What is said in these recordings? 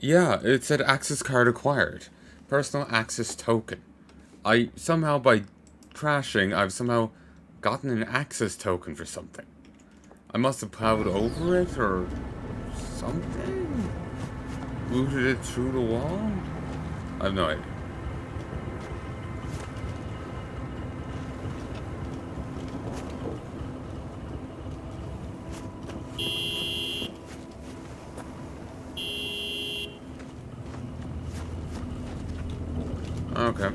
Yeah, it said access card acquired. Personal access token. I somehow, by crashing, I've somehow gotten an access token for something. I must have plowed over it or something? Booted it through the wall? I have no idea. Okay.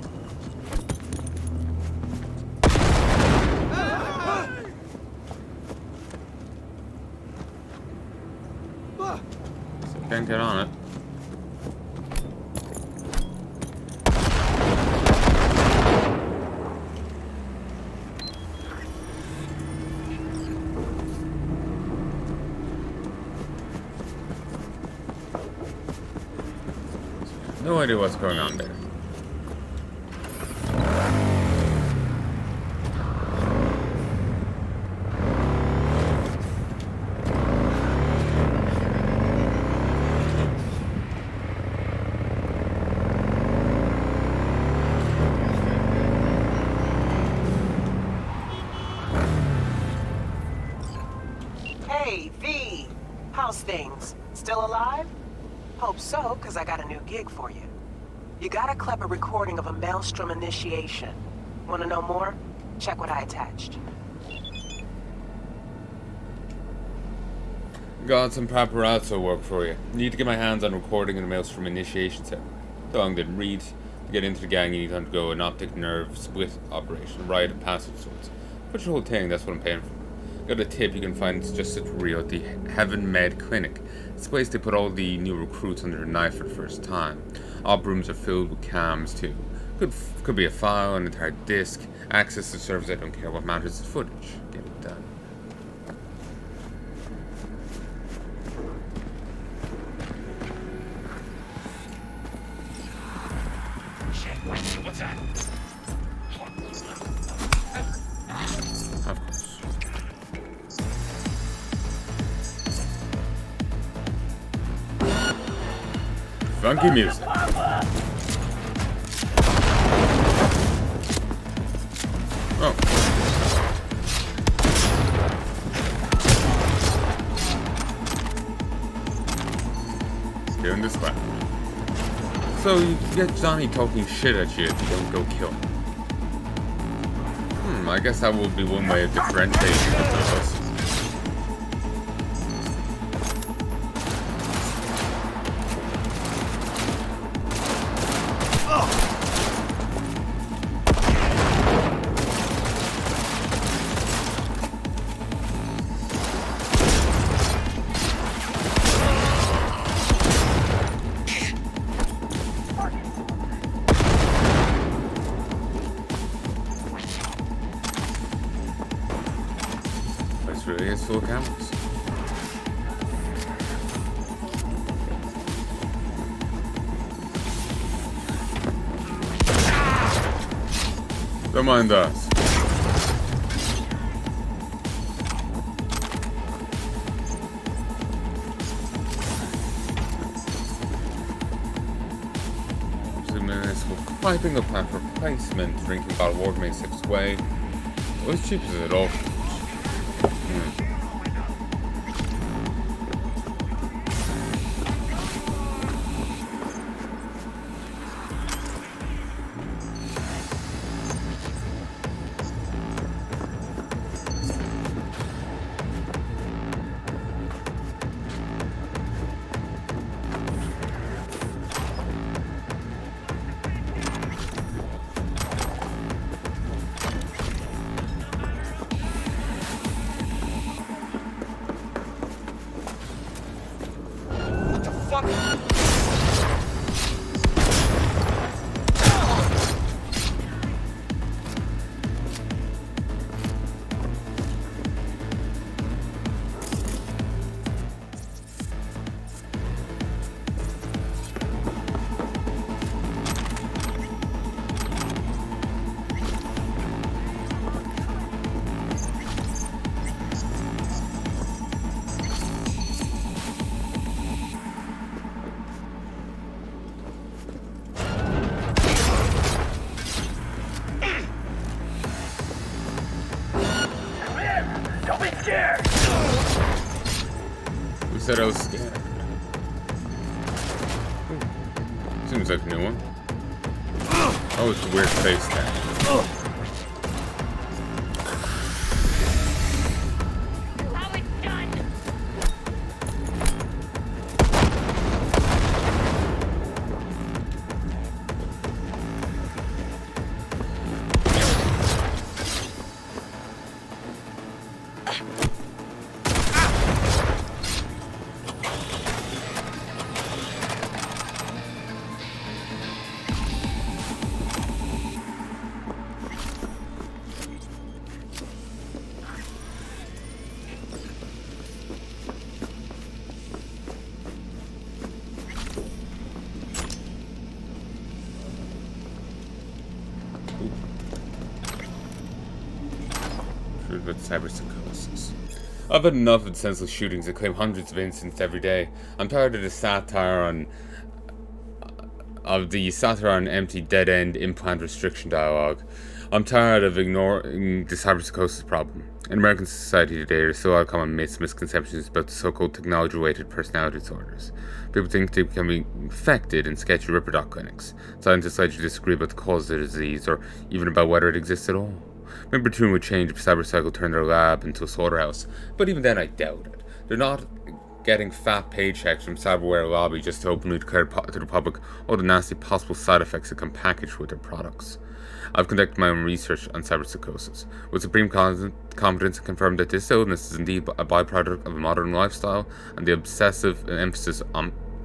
So can't get on it. No idea what's going on there. Hey, V. How's things? Still alive? Hope so, because I got a new gig for you. You got a clever recording of a Maelstrom initiation. Want to know more? Check what I attached. Got some paparazzo work for you. Need to get my hands on recording and Maelstrom initiation set. Dong didn't read. To get into the gang, you need to undergo an optic nerve split operation, Rite and passive sorts. Pretty whole thing, that's what I'm paying for. Got a tip you can find just at Rio at the Heaven Med Clinic. It's a place they put all the new recruits under a knife for the first time. Op rooms are filled with cams too. Could be a file, an entire disk, access to servers. I don't care. What matters is footage. Get it done. Shit, what's that? Of course. Funky music. Oh. Doing this one. So you get Johnny talking shit at you if you don't go kill him. I guess that would be one way of differentiating the two of us. Really is full of cameras. Don't mind us. Piping a plan for replacement, drinking bottle water makes its way. Well, as cheap as it all. Seems like a new one. Oh, it's a weird face tag. With cyberpsychosis. I've had enough of the senseless shootings that claim hundreds of incidents every day. I'm tired of the satire on empty dead-end implant restriction dialogue. I'm tired of ignoring the cyberpsychosis problem. In American society today, there are still a lot of common myths and misconceptions about the so-called technology-related personality disorders. People think they can be infected in sketchy Ripper Doc clinics. Scientists likely disagree about the cause of the disease, or even about whether it exists at all. Member Toon would change if Cybercycle turned their lab into a slaughterhouse, but even then I doubt it. They're not getting fat paychecks from Cyberware Lobby just to openly declare to the public all the nasty possible side effects that come packaged with their products. I've conducted my own research on cyberpsychosis, with supreme confidence confirmed that this illness is indeed a byproduct of a modern lifestyle and the obsessive emphasis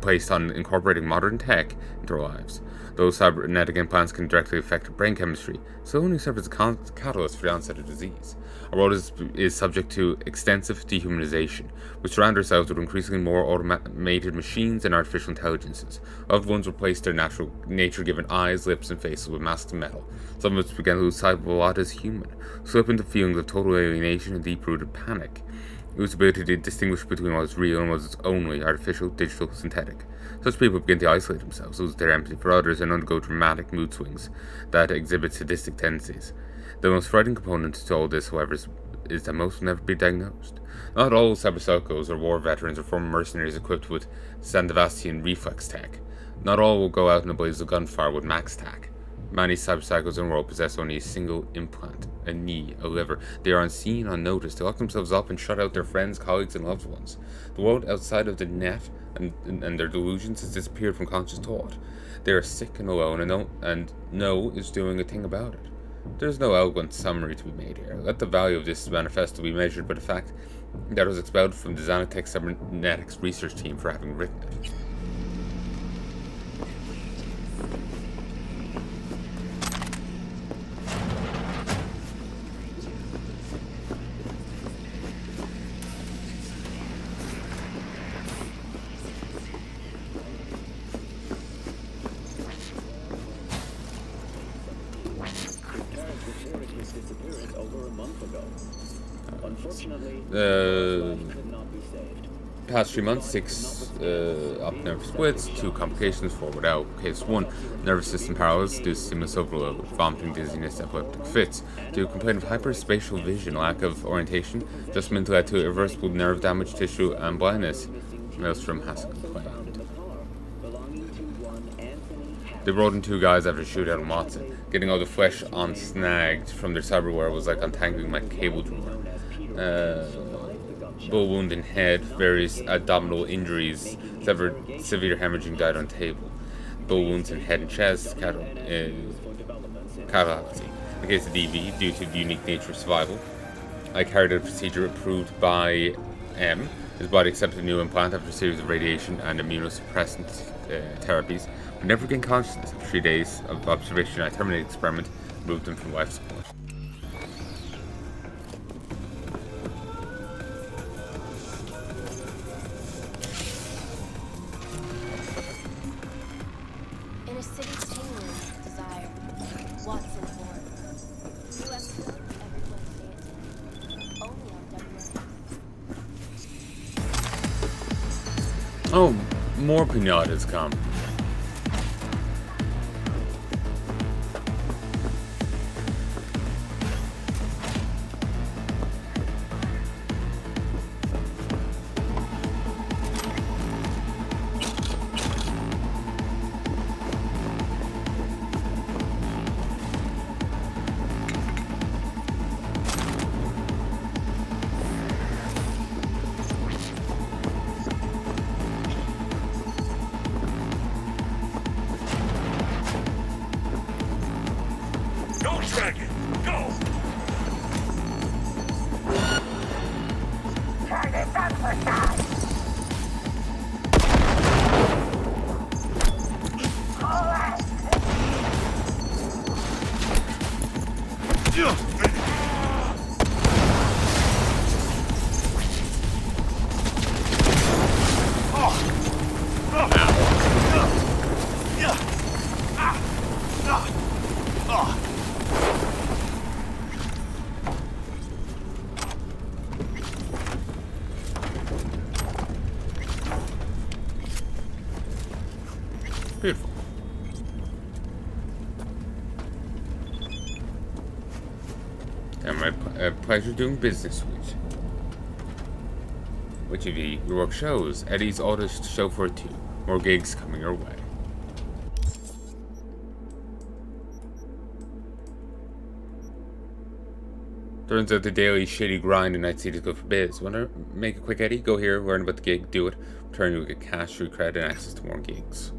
placed on incorporating modern tech into our lives. Those cybernetic implants can directly affect brain chemistry, so it only serves as a catalyst for the onset of disease. Our world is subject to extensive dehumanization. We surround ourselves with increasingly more automated machines and artificial intelligences. Loved ones replace their natural nature-given eyes, lips, and faces with masks of metal. Some of us begin to lose sight of what is human, slip into feelings of total alienation and deep-rooted panic. Lose the ability to distinguish between what is real and what is only artificial, digital, synthetic. Such people begin to isolate themselves, lose their empathy for others, and undergo dramatic mood swings that exhibit sadistic tendencies. The most frightening component to all this, however, is that most will never be diagnosed. Not all cyberpsychos are war veterans or former mercenaries equipped with Sandevastian reflex tech. Not all will go out in a blaze of gunfire with max tac. Many cyberpsychos in the world possess only a single implant, a knee, a liver. They are unseen, unnoticed. They lock themselves up and shut out their friends, colleagues, and loved ones. The world outside of the net and their delusions has disappeared from conscious thought. They are sick and alone, and no is doing a thing about it. There's no eloquent summary to be made here. Let the value of this manifesto be measured by the fact that it was expelled from the Xanatech Cybernetics research team for having written it. Past 3 months, 6 up nerve splits, 2 complications, 4 without. Case 1, nervous system paralysis due to stimulus overload, vomiting, dizziness, epileptic fits, due to complaint of hyperspatial vision, lack of orientation, adjustment led to irreversible nerve damage, tissue, and blindness. Maelstrom has complained. They brought in 2 guys after a shootout in Watson. Getting all the flesh unsnagged from their cyberware was like untangling my cable drawer. Bull wound in head, various abdominal injuries, severe hemorrhaging, died on table. Bull wounds in head and chest, catalepsy. In the case of DV, due to the unique nature of survival, I carried out a procedure approved by M. His body accepted a new implant after a series of radiation and immunosuppressant therapies, but never gained consciousness. After 3 days of observation, I terminated the experiment and moved him from life support. Oh, more pinatas come. Beautiful. And my pleasure doing business with you. Which of you? Your work shows. Eddie's ought to show for it too. More gigs coming your way. Turns out the daily shitty grind in Night City is good for biz. Wanna make a quick Eddie? Go here, learn about the gig, do it. Return, you'll get cash, free credit, and access to more gigs.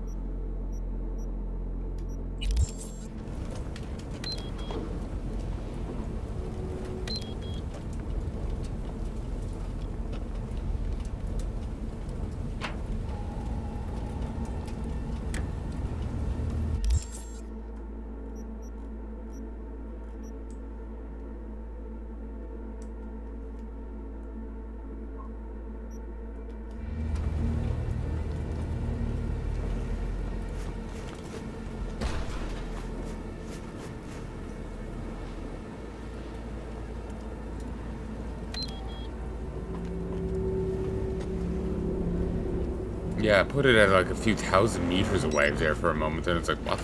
Yeah, I put it at like a few thousand meters away there for a moment, and it's like, what?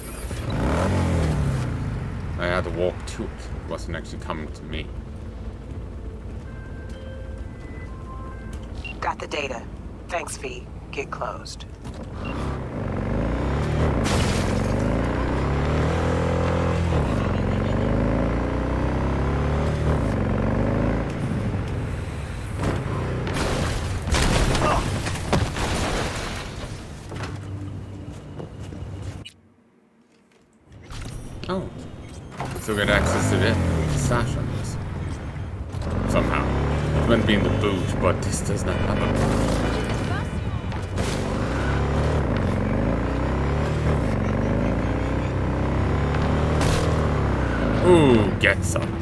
I had to walk to it. It wasn't actually coming to me. Got the data. Thanks, V. Gig closed. Oh. Still get access to the stash on this. Somehow. It's meant to be in the boot, but this does not have a boot. Ooh, get some.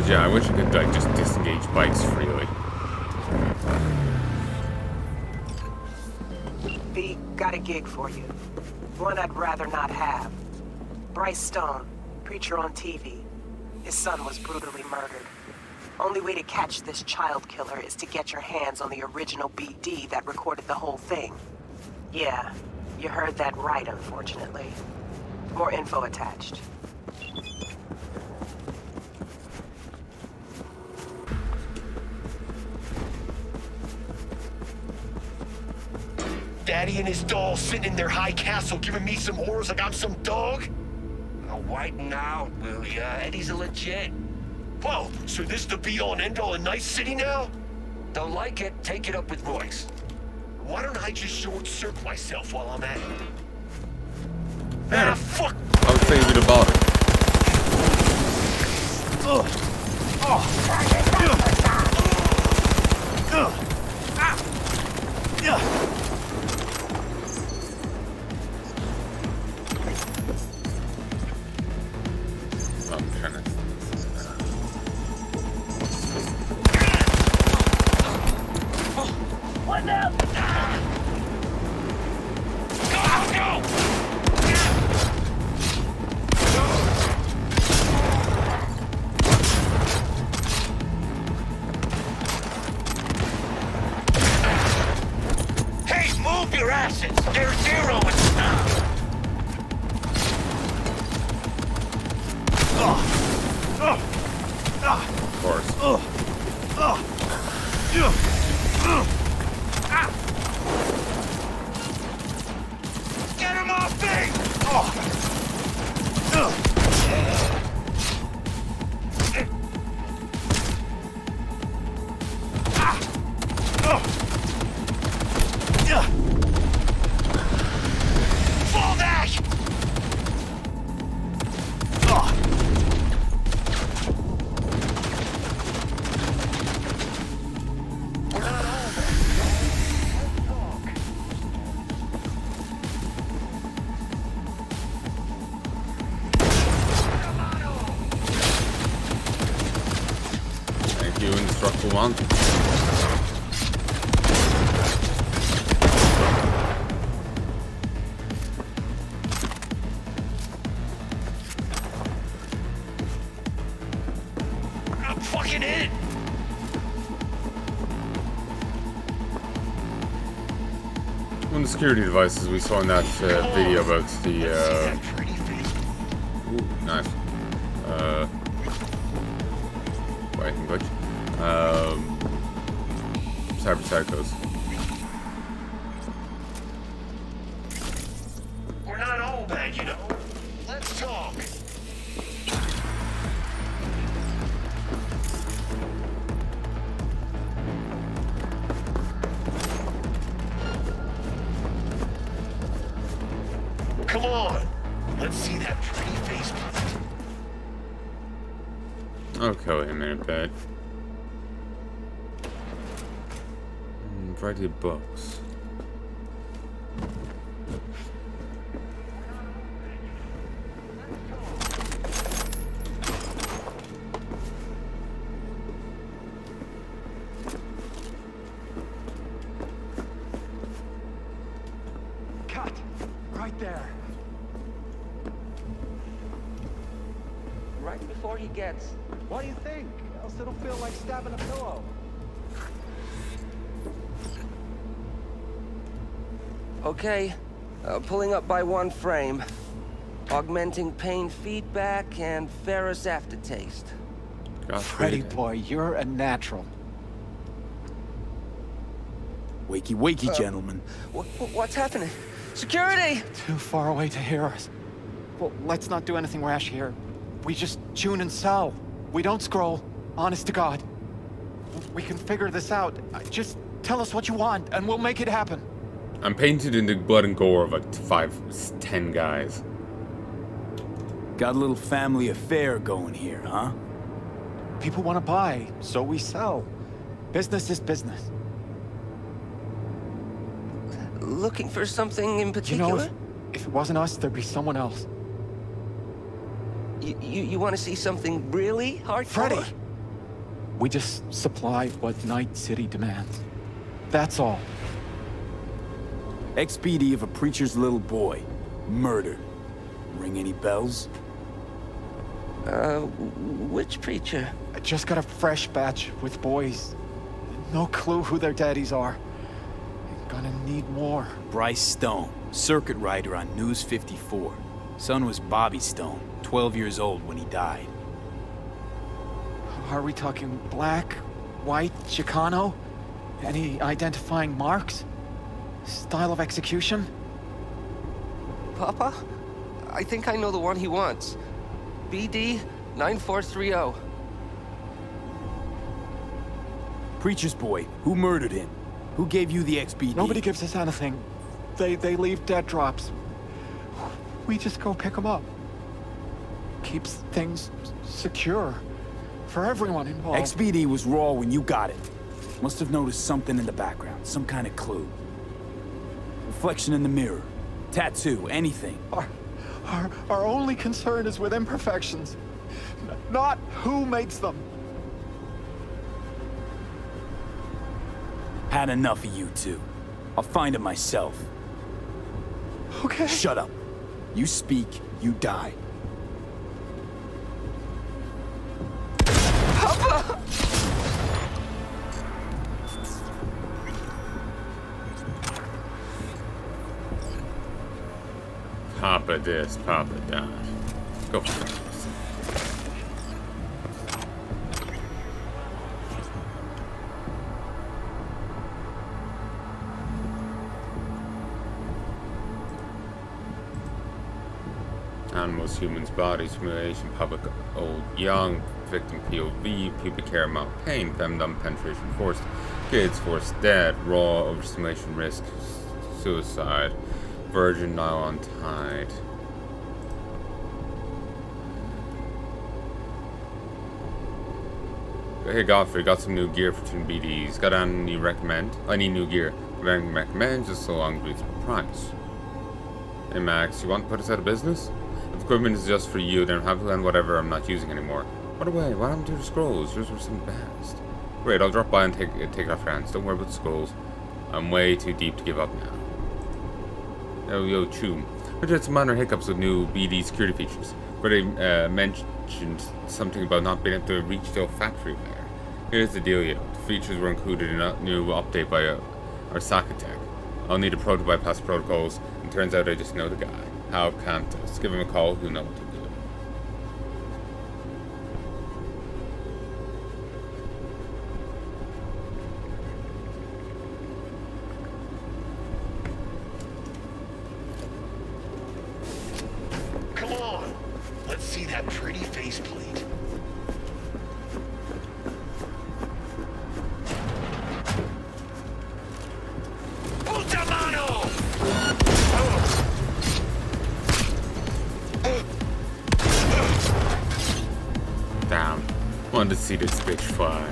Yeah, I wish I could like just disengage bikes freely. V, got a gig for you. One I'd rather not have. Bryce Stone, preacher on TV. His son was brutally murdered. Only way to catch this child killer is to get your hands on the original BD that recorded the whole thing. Yeah, you heard that right, unfortunately. More info attached. Daddy and his doll sitting in their high castle giving me some orders like I'm some dog? Now whiten out, will ya? Eddie's a legit. Whoa, so this the be-all and end-all in Night City now? Don't like it, take it up with Royce. Why don't I just short-circuit myself while I'm at it? Yeah. Ah, fuck! I'll save you the bother. I'm trying to... What now? Go! Hey, move your asses! They're zeroing now! Of course. Get him off me! Fall back! We're not over. truck will want. I'm fucking hit! One of the security devices we saw in that video about the ooh, nice. Writing glitch. Cyber Psychos. We're not all bad, you know. Let's talk. Come on. Let's see that pretty face. Okay, wait a minute, bed. Variety of books. Cut! Right there. Right before he gets... What do you think? Else it'll feel like stabbing a pillow. Okay, pulling up by one frame. Augmenting pain feedback and ferrous aftertaste. Freddy boy, you're a natural. Wakey, wakey, gentlemen. What's happening? Security! Too far away to hear us. Well, let's not do anything rash here. We just tune and sell. We don't scroll. Honest to God. We can figure this out. Just tell us what you want, and we'll make it happen. I'm painted in the blood and gore of like 5-10 guys. Got a little family affair going here, huh? People want to buy, so we sell. Business is business. Looking for something in You particular? know, if it wasn't us, there'd be someone else. You want to see something really hardcore? Freddy! We just supply what Night City demands. That's all. XPD of a preacher's little boy. Murdered. Ring any bells? Which preacher? I just got a fresh batch with boys. No clue who their daddies are. Gonna need more. Bryce Stone, circuit rider on News 54. Son was Bobby Stone, 12 years old when he died. Are we talking black, white, Chicano? Any identifying marks? Style of execution? Papa? I think I know the one he wants. BD 9430. Preacher's boy, who murdered him? Who gave you the XPD? Nobody gives us anything. They leave dead drops. We just go pick them up. Keeps things secure for everyone involved. XPD was raw when you got it. Must have noticed something in the background, some kind of clue. Reflection in the mirror, tattoo, anything. Our only concern is with imperfections, not who makes them. Had enough of you two. I'll find it myself. Okay. Shut up. You speak, you die. Papa this, Papa that. Go for it. Animals, humans, bodies, humiliation, public, old, young, victim POV, pubic hair, amount, pain, femdom, penetration, forced, kids, forced, dead, raw, overstimulation, risk, suicide, virgin, nylon tied. Hey Godfrey, got some new gear for Toon BDs. Got any recommend? I need new gear. Got any recommend? Just so long as it's price. Hey Max, you want to put us out of business? If equipment is just for you, then have to lend whatever I'm not using anymore. What away? What happened to the scrolls? Yours were some best. Great, I'll drop by and take it off your hands. Don't worry about the skulls. I'm way too deep to give up now. Oh, yo, Choom. I had some minor hiccups with new BD security features, where they mentioned something about not being able to reach the olfactory layer. Here's the deal, yo. The features were included in a new update by our Saka tech. I'll need a pro to bypass protocols, and turns out I just know the guy. How can't us? Give him a call, who knows what to do. Come on. Let's see that pretty faceplate. Ultimano! Damn. Wanted to see this bitch fly.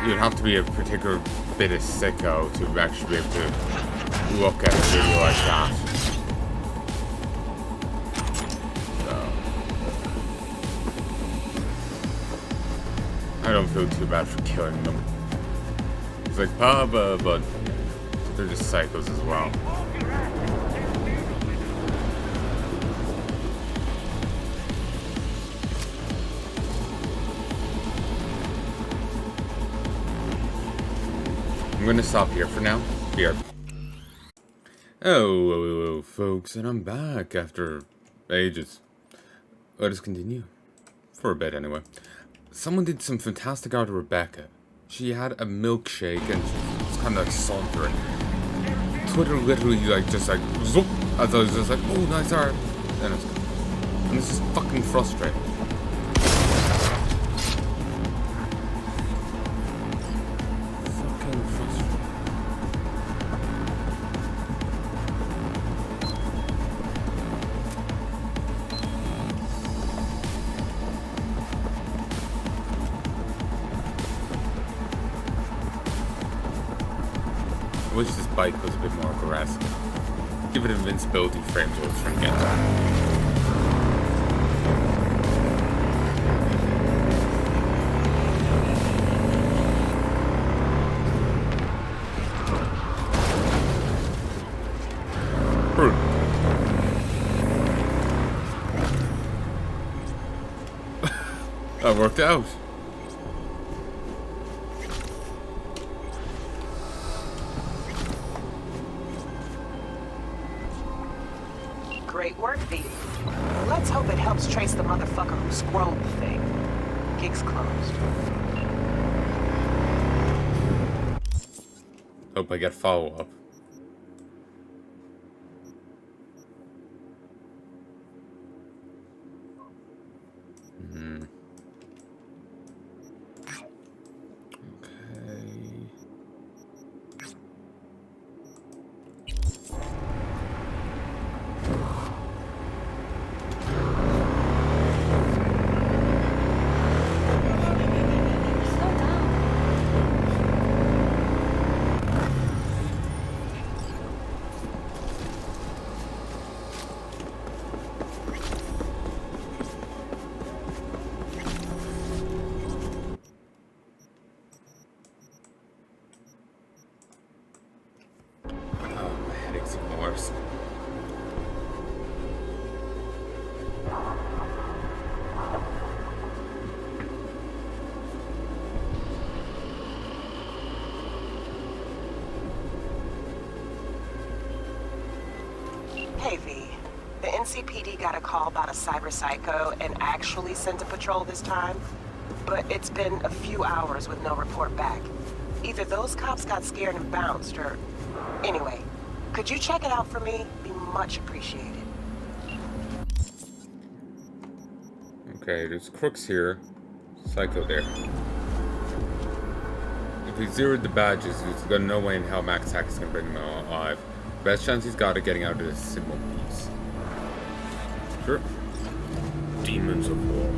You'd have to be a particular bit of sicko to actually be able to look at a video like that. So, I don't feel too bad for killing them. It's like Papa, but they're just psychos as well. I'm gonna stop here for now. Here. Oh, folks, and I'm back after ages. Let us continue. For a bit, anyway. Someone did some fantastic art of Rebecca. She had a milkshake and she was kind of like sauntering. Twitter literally just like zoop, as I was just like, oh, nice art. And it's gone. And this is fucking frustrating. I wish this bike was a bit more aggressive. Give it invincibility frames or it's trying to get that. That worked out. Great work, V. Let's hope it helps trace the motherfucker who scrolled the thing. Gig's closed. Hope I get follow-up. Hey, V. The NCPD got a call about a cyber psycho and actually sent a patrol this time. But it's been a few hours with no report back. Either those cops got scared and bounced, or... Anyway, could you check it out for me? Be much appreciated. Okay, there's crooks here. Psycho there. If he zeroed the badges, he's got no way in hell Max Hack is gonna bring him alive. Best chance he's got of getting out of this in one piece. Sure. Demons of War.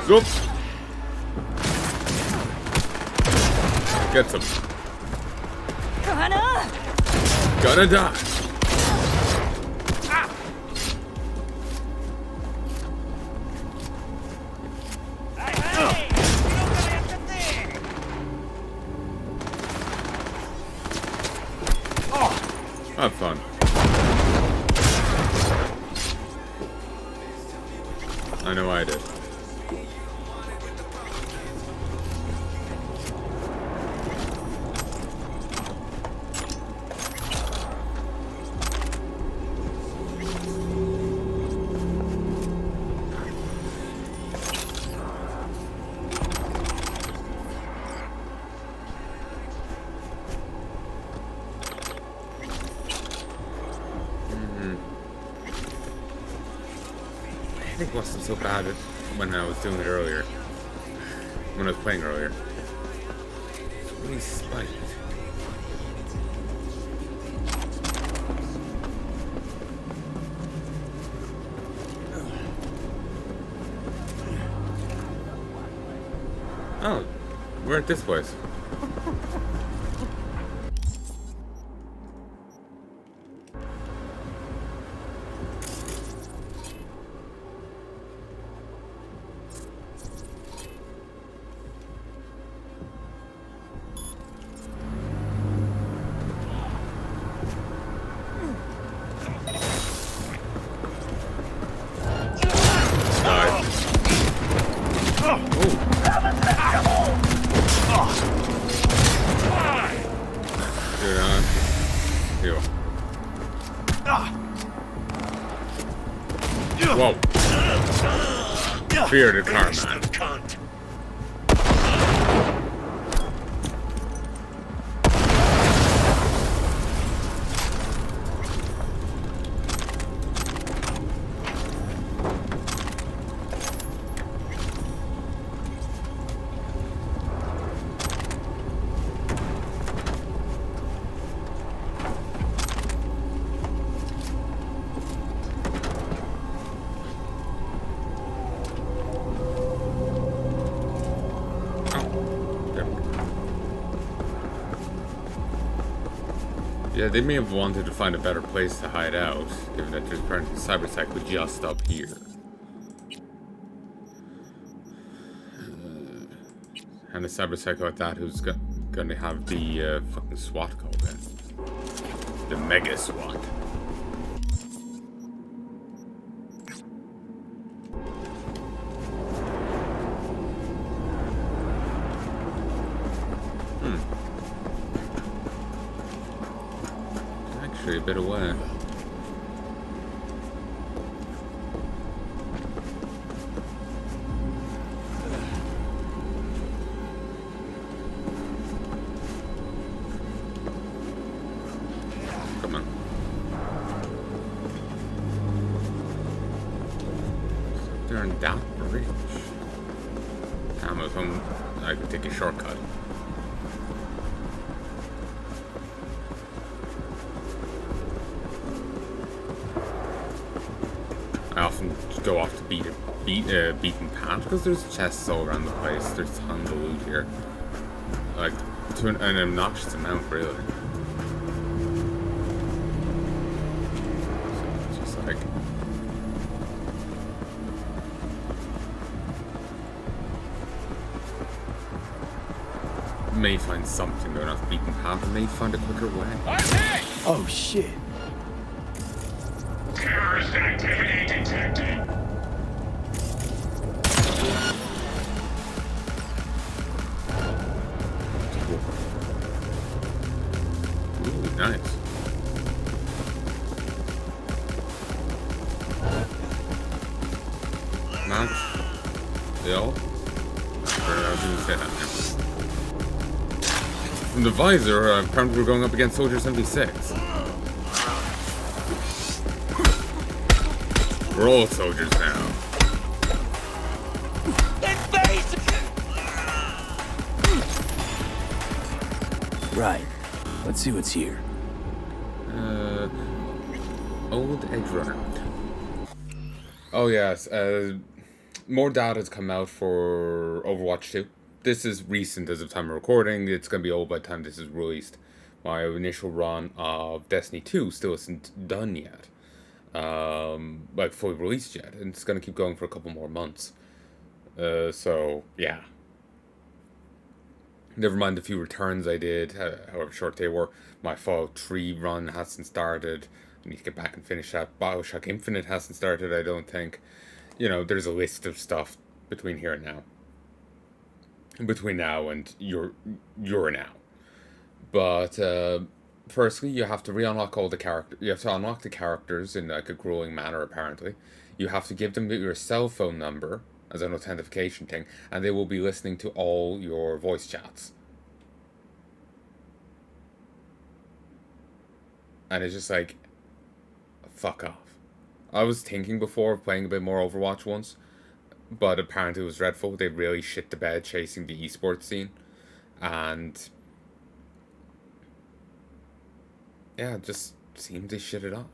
Zoop! Get some. Gonna die. Have fun. I know I did. I think it wasn't so bad when I was doing it earlier. When I was playing earlier. It's really spiked. Oh, we're at this place. Whoa. Bearded Carman. Yeah, they may have wanted to find a better place to hide out, given that there's apparently cyber psycho just up here. And a cyber psycho at that who's gonna have the fucking SWAT call then. The Mega SWAT. A bit away. Come on. They're in that bridge. Amazon, I could take a shortcut. I often go off to beaten path because there's chests all around the place. There's tons of loot here, like to an obnoxious amount, really. So it's just like may find something going off the beaten path, and may find a quicker way. Oh shit. Terrorist activity detected. Nice. Max. Yo. From the visor, apparently we're going up against Soldier 76. We're all soldiers now. Right. Let's see what's here. Old Edge Runner. Oh yes, more data has come out for Overwatch 2. This is recent as of time of recording. It's going to be old by the time this is released. My initial run of Destiny 2 still isn't done yet. Like fully released yet. And it's going to keep going for a couple more months. So, yeah. Never mind the few returns I did, however short they were. My Fallout 3 run hasn't started. I need to get back and finish that. Bioshock Infinite hasn't started, I don't think. You know, there's a list of stuff between here and now. Between now and you're now. But, firstly, you have to re-unlock all the characters. You have to unlock the characters in, like, a grueling manner, apparently. You have to give them your cell phone number as an authentication thing, and they will be listening to all your voice chats. And it's just like, fuck off. I was thinking before of playing a bit more Overwatch once, but apparently it was dreadful. They really shit the bed chasing the esports scene, and yeah, it just seemed to shit it up.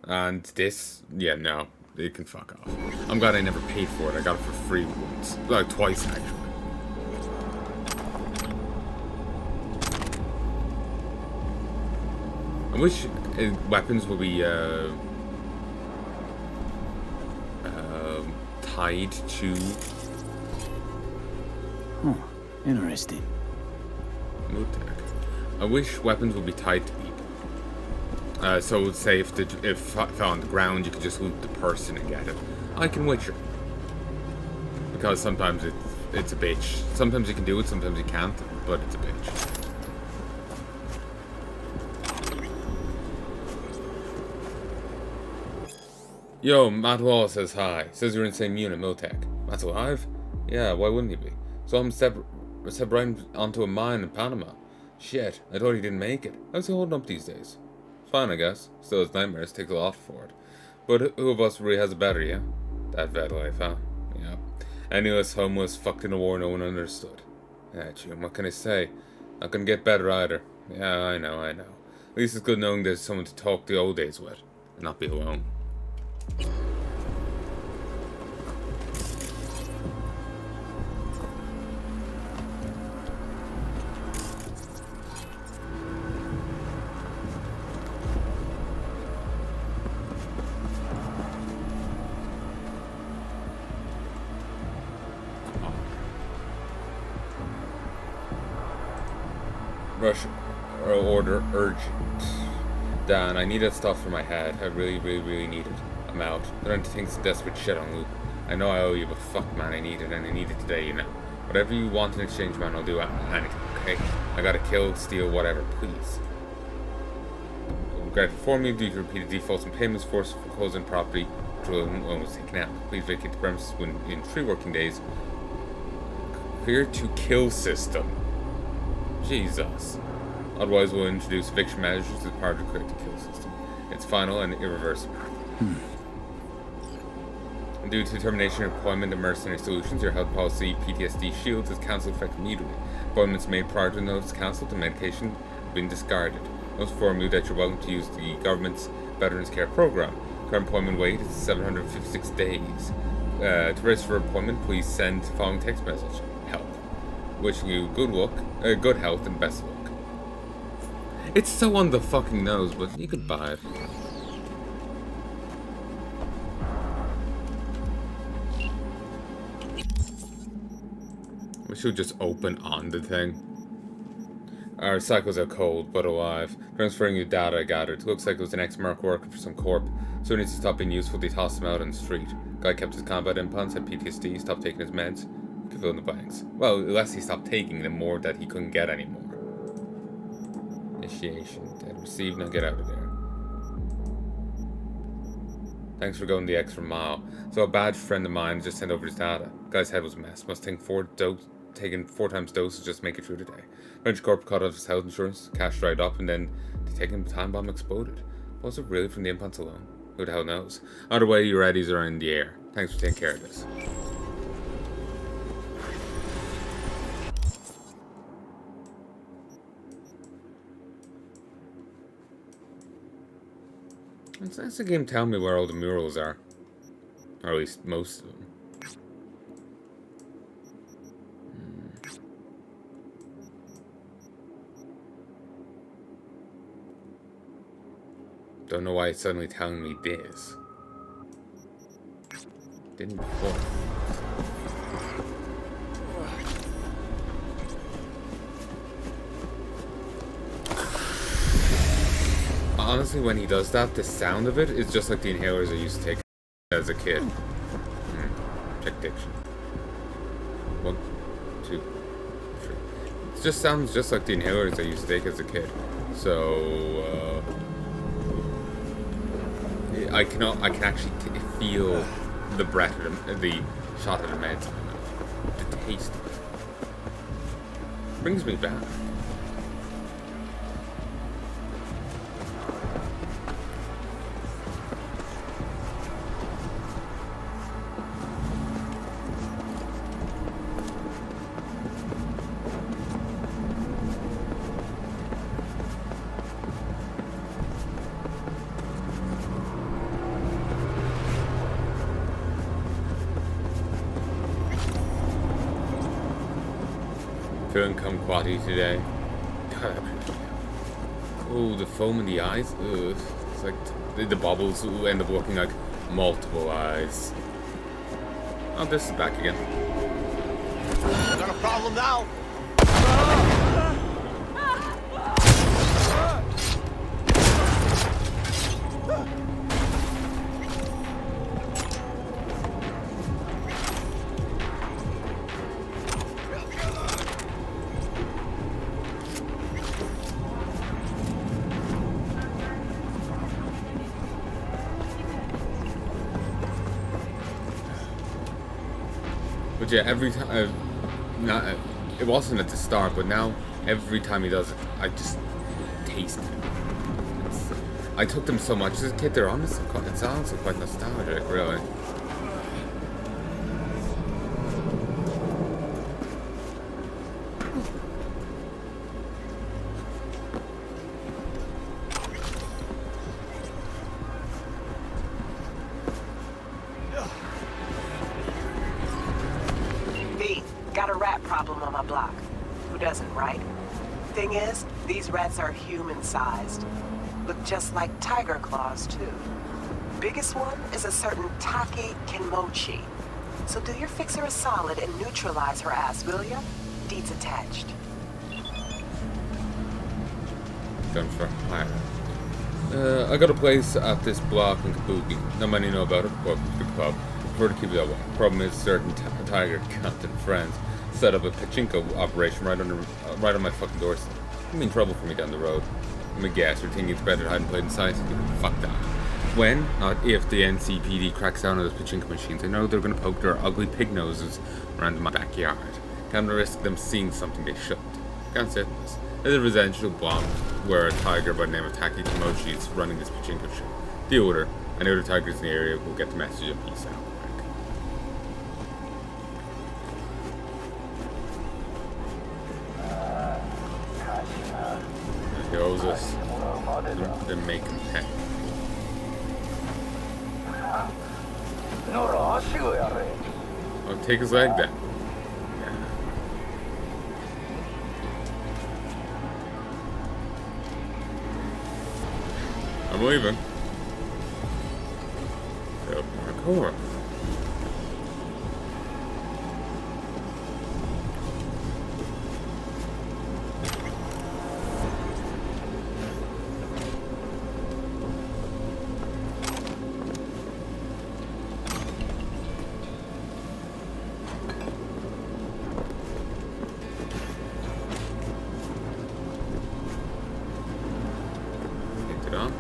And this, yeah, no. It can fuck off. I'm glad I never paid for it. I got it for free once. Like, twice, actually. I wish weapons would be, tied to... Huh. Interesting. I wish weapons would be tied to people. So say if it fell on the ground, you could just loot the person and get it. Like in Witcher. Because sometimes it's a bitch. Sometimes you can do it, sometimes you can't, but it's a bitch. Yo, Matt Wall says hi. Says you're in the same unit, Miltech. Matt's alive? Yeah, why wouldn't he be? So I'm step right onto a mine in Panama. Shit, I thought he didn't make it. How's he holding up these days? Fine, I guess. Still has nightmares, takes a lot for it. But who of us really has it better, yeah? That vet life, huh? Yeah. Penniless, homeless, fucked in a war no one understood. Yeah, Jim, what can I say? Not gonna get better either. Yeah, I know. At least it's good knowing there's someone to talk the old days with, and not be alone. Rush order urgent. Dan, I need that stuff for my head. I really need it. I'm out. I don't think it's desperate shit on loop. I know I owe you, but fuck man, I need it, and I need it today, you know. Whatever you want in exchange, man, I'll do anything, okay? I gotta kill, steal, whatever, please. Granted for me due to repeated defaults and payments, forced foreclosing property, drilling loan was taken out. Please vacate the premises in 3 working days. Clear to kill system. Jesus. Otherwise, we'll introduce eviction measures as part of the clear to kill system. It's final and irreversible. Due to termination of employment and mercenary solutions, your health policy PTSD shields is cancelled effective immediately. Appointments made prior to the notice cancelled and medication have been discarded. Notice inform you that you're welcome to use the government's Veterans Care Program. Current employment wait is 756 days. To register for appointment, please send the following text message. Help. Wishing you good health and best of luck. It's so on the fucking nose, but you could buy it. We should just open on the thing. Our cycles are cold, but alive. Transferring your data I gathered. Looks like it was an ex-merc working for some corp. So it needs to stop being useful, they tossed him out on the street. Guy kept his combat implants, had PTSD, stopped taking his meds. You can fill in the blanks. Well, unless he stopped taking them more that he couldn't get anymore. Initiation. Dead. Receive, now get out of there. Thanks for going the extra mile. So a badge friend of mine just sent over his data. Guy's head was a mess. Must think taken 4 times doses just to make it through the day. French corp cut off his health insurance, cash dried up, and then the taken time bomb exploded. Was it really from the implants alone? Who the hell knows? Either way, your eddies are in the air. Thanks for taking care of this. It's nice the game tell me where all the murals are. Or at least most of them. Don't know why it's suddenly telling me this. Didn't before. Honestly, when he does that, the sound of it is just like the inhalers I used to take as a kid. Check diction. 1, 2, 3. It just sounds just like the inhalers I used to take as a kid. So, I can actually feel the breath of the shot of the meds. The taste of it brings me back. Feeling kumquatty today. God, oh, the foam in the eyes. Ugh. It's like the bubbles will end up looking like multiple eyes. Oh, this is back again. Got a problem now. But yeah, every time, it wasn't at the start, but now every time he does it, I just taste it. I took them so much as a kid. They're honestly it's honestly quite nostalgic, really. Got a rat problem on my block. Who doesn't, right? Thing is, these rats are human-sized. Look just like tiger claws, too. Biggest one is a certain Taki Kimochi. So do your fixer a solid and neutralize her ass, will ya? Deeds attached. Done for hire. I got a place at this block in Kabuki. Not many know about it. Welcome to the club. Prefer to keep it that way. Problem is, certain tiger captain friends set up a pachinko operation right on my fucking doorstep. I mean, trouble for me down the road. Let me guess, you're thinking it's better to hide and play inside? Fuck that. When, not if, the NCPD cracks down on those pachinko machines, I know they're gonna poke their ugly pig noses around my backyard. Can't risk them seeing something they shouldn't. Can't say this. There's a residential block where a tiger by the name of Taki Kimochi is running this pachinko show. Deal with her. I know the tigers in the area will get the message and peace out. He owes us. They're making pen. Oh, take his leg then. I'm leaving. Yep, parkour. connected on.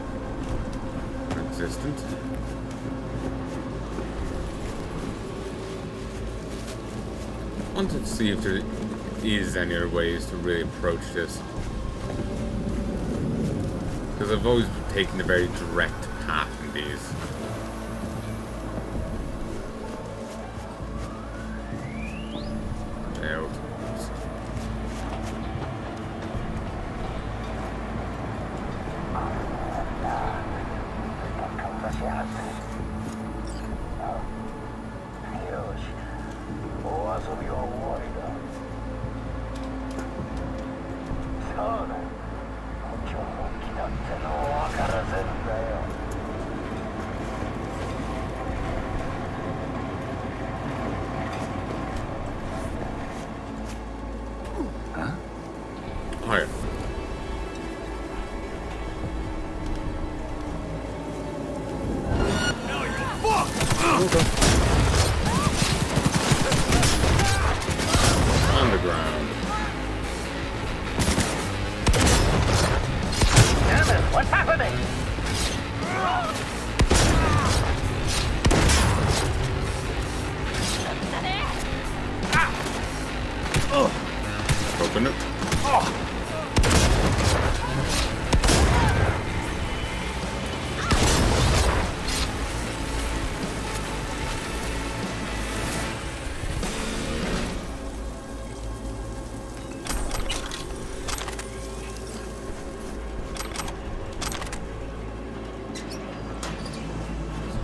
Existent. I wanted to see if there is any other ways to really approach this. Because I've always taken a very direct path in these. Higher. Underground. Damn it, what's happening? Open it.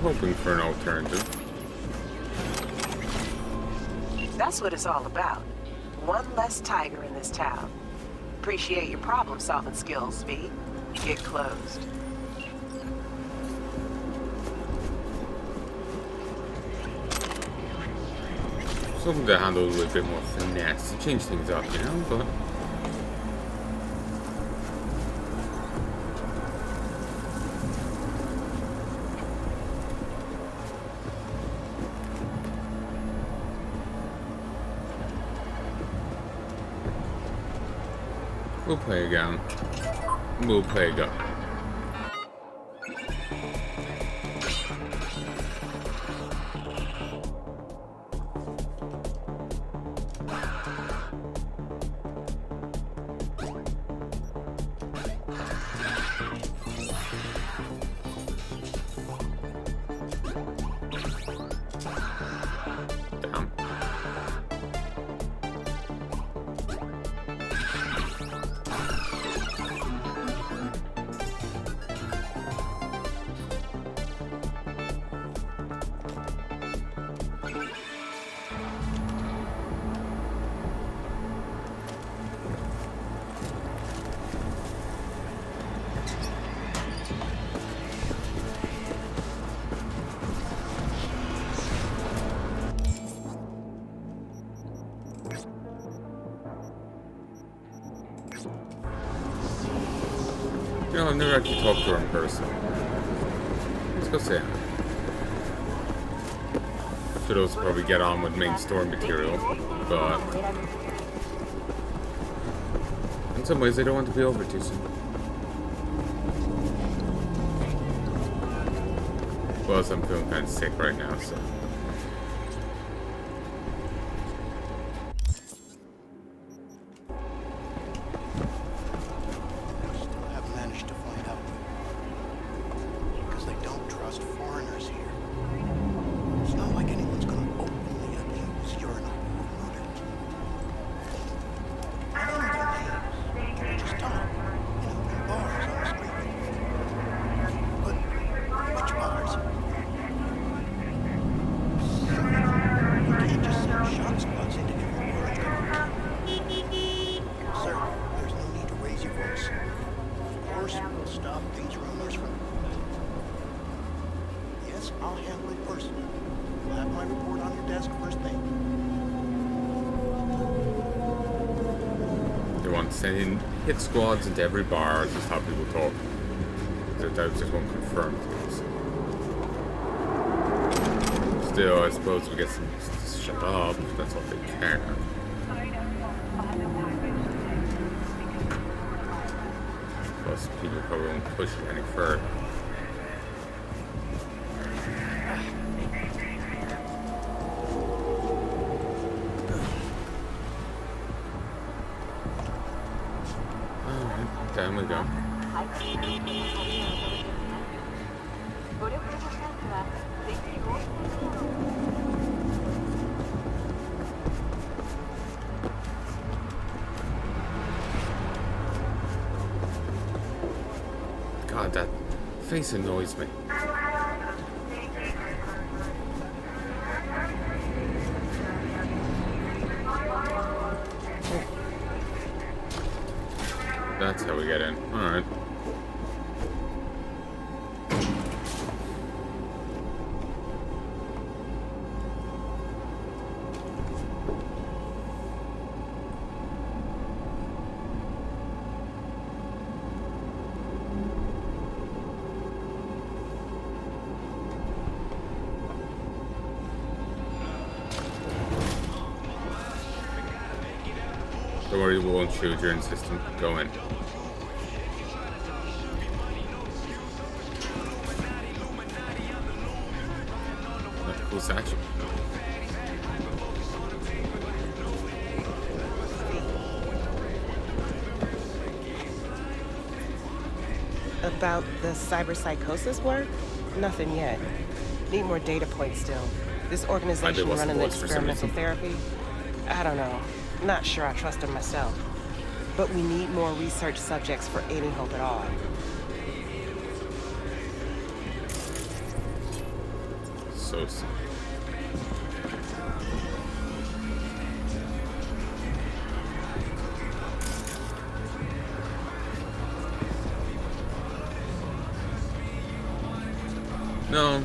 Hoping for an alternative. That's what it's all about. One less tiger in this town. Appreciate your problem-solving skills, V. Get closed. Something to handle with a bit more finesse to change things up, you know, but we'll play again. We'll play again. You know, I've never actually talked to her in person. Let's go say hi. I'm sure those will probably get on with main story material, but in some ways I don't want to be over too soon. Plus, I'm feeling kind of sick right now, so. Sending hit squads into every bar, just how people talk. Their doubts just won't confirm things. Still, I suppose we get some to shut up, if that's all they can. Plus, people probably won't push it any further. Alright, down we go. God, that face annoys me. That's how we get in. Alright. Don't worry, we won't shoot. You're in system. Go in. What a cool statue. About the cyberpsychosis work? Nothing yet. Need more data points still. This organization running the experimental therapy? I don't know. Not sure I trust them myself. But we need more research subjects for any hope at all. So sad. No.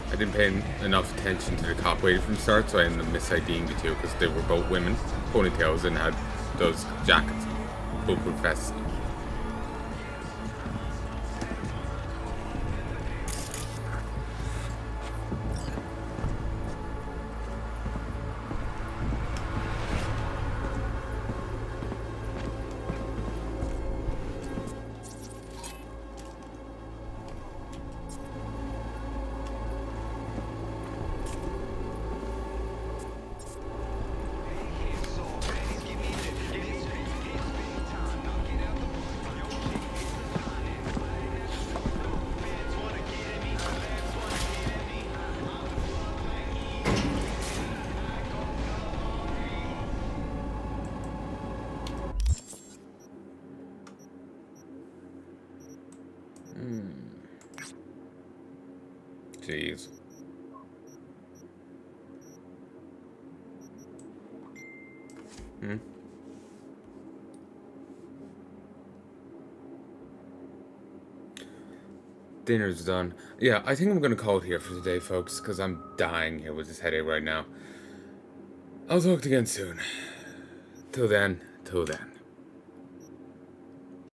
I didn't pay enough attention to the cop waiting from the start, so I ended up mis-IDing the two because they were both women, ponytails, and had those jackets, bulletproof vests. Jeez. Dinner's done. Yeah, I think I'm gonna call it here for today, folks, because I'm dying here with this headache right now. I'll talk to you again soon. Till then.